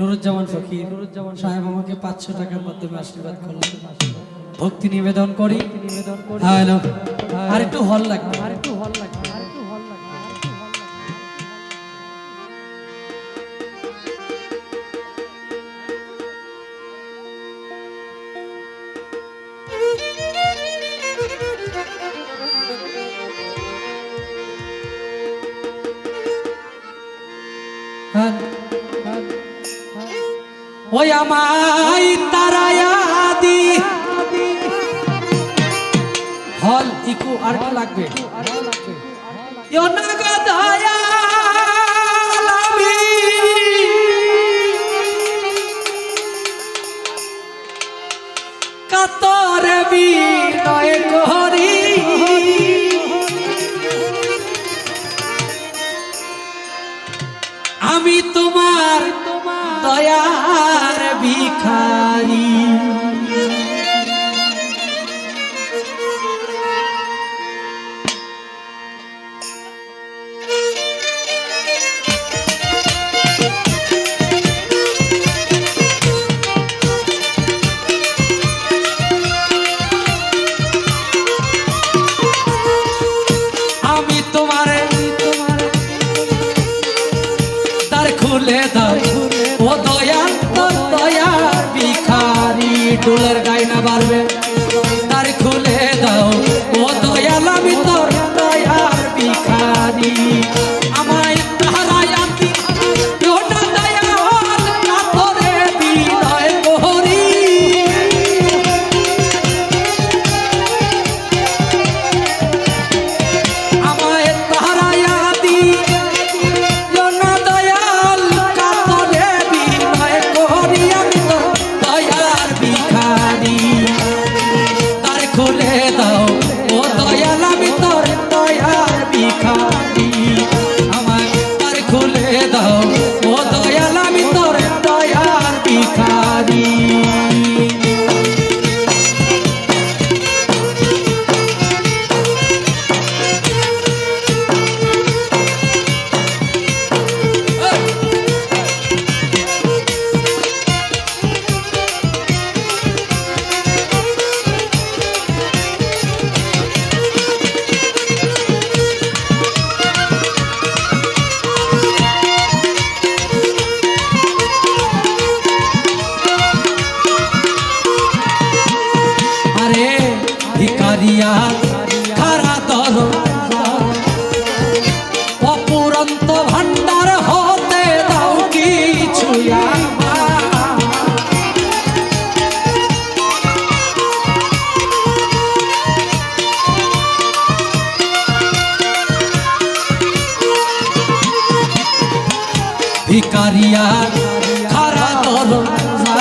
নুরুজ্জামান ফকির সাহেব আমাকে 500 টাকার মাধ্যমে আশীর্বাদ করলেন। ভক্তি নিবেদন করি। হ্যালো, আর একটু হল লাগবে, আর একটু হল লাগবে, আর একটু হল লাগবে। ওই আমায় তারায়া দি হল ইকু আর কি লাগবে ইও নাগা দয়া লামি কাতরে বিনয় করি আমি তোমার দয়ার ভিখারি। আমি তোমার দ্বার খুলে দাও ও দয়াল, তোর দয়ার ভিখারি। ডোলের গায়না বাড়বে, দ্বার খুলে দাও ও দয়াল, আমি তোর দয়ার ভিখারি। আমায় তারায়া দিও না দয়াল, কাতরে বিনয় করি। আমায় তারায়া দিও না দয়াল, কাতরে বিনয় করি। আমি তোর দয়ার ভিখারি। দ্বার খুলে দাও ও দয়াল, আমি তোর দয়ার ভিখারি। আমায় দ্বার খুলে দাও ও দয়াল, আমি তোর দয়ার ভিখারি। আরে ভিখারিয়া খারা দরজা, অপুরন্ত ভান্ডার হতে দাও কিছু আমার। ভিখারিয়া খারা দরজা,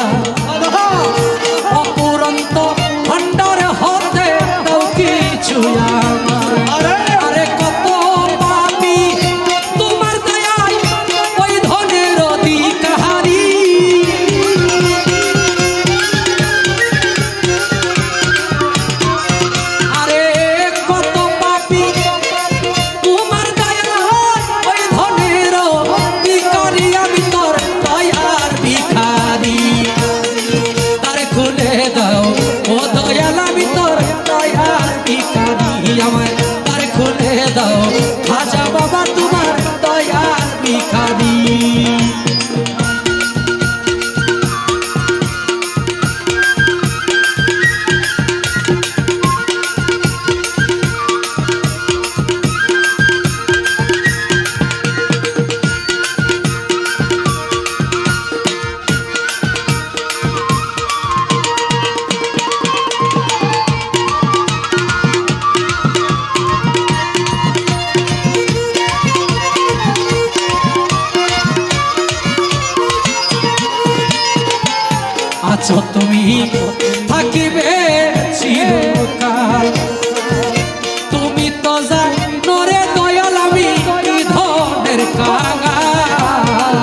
অপুরন্ত ভান্ডার হতে দাও কিছু আমার। আরে কত পাপী তোমার দয়ায় ওই ধনের অধিকারী। আরে কত পাপী তোমার দয়ায় ওই ধনের অধিকারী। আমি তোর দয়ার ভিখারি। দ্বার খুলে দাও ও দয়াল, আমি তোর দয়ার ভিখারি। আমায় দ্বার খুলে দাও খাজা বাবা, তোমার দয়ার ভিখারি। আছো তুমি থাকিবে চিরকাল, তুমি তো জানো রে দয়াল আমি কি ধনের কাঙাল।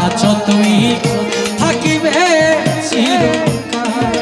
আছো তুমি থাকিবে চিরকাল,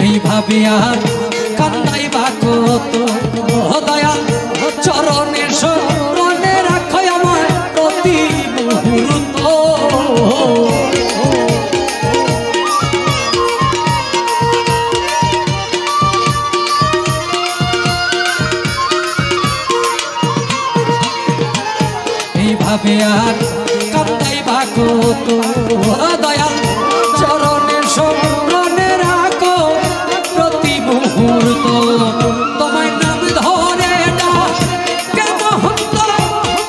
এইভাবে আর কান্দাই বা কত ও দয়াল চরণের শরণে রাখো আমার প্রতি মুহূর্ত এইভাবে আর কান্দাই বা কত ও দয়াল চরণের শরণে রাখো প্রতি মুহূর্ত তোমার নাম ধরে ডাকে মহন্ত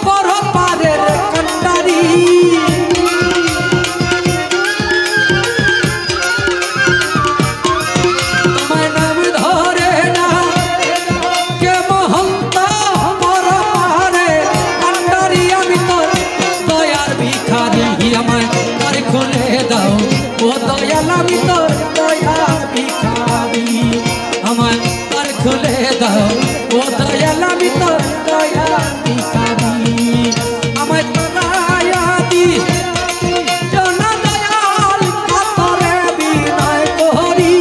পরপারের কান্ডারি তোমার নাম ধরে ডাকে মহন্ত পরপারে কান্ডারি আমি তোর দয়ার ভিখারি আমায় তার খুলে দাও ও দয়াল আমি তোর দয়ার ভিখারি আমায় তার খুলে দাও ও দয়াল আমি তোর দয়ার ভিখারি আমায় তোরায়া দি জনা দয়াল কাতরে বিনয় করি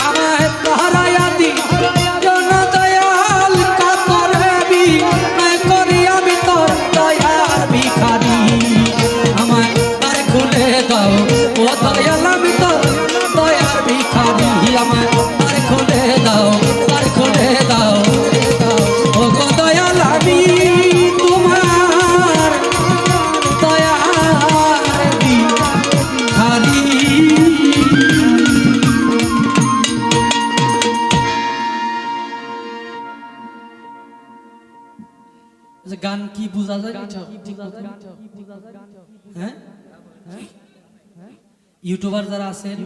আমায় তোরায়া দি জনা দয়াল কাতরে বিনয় করি আমি তোর দয়ার ভিখারি আমায় তার খুলে দাও ও দয়াল আমি তোর দয়ার ভিখারি আমায় তার খুলে দাও তার খুলে দাও ও গো দয়াল আমি তোমার দয়ার ভিখারি গান কি বোঝা যায় হ্যাঁ ইউটিউবার যারা আছেন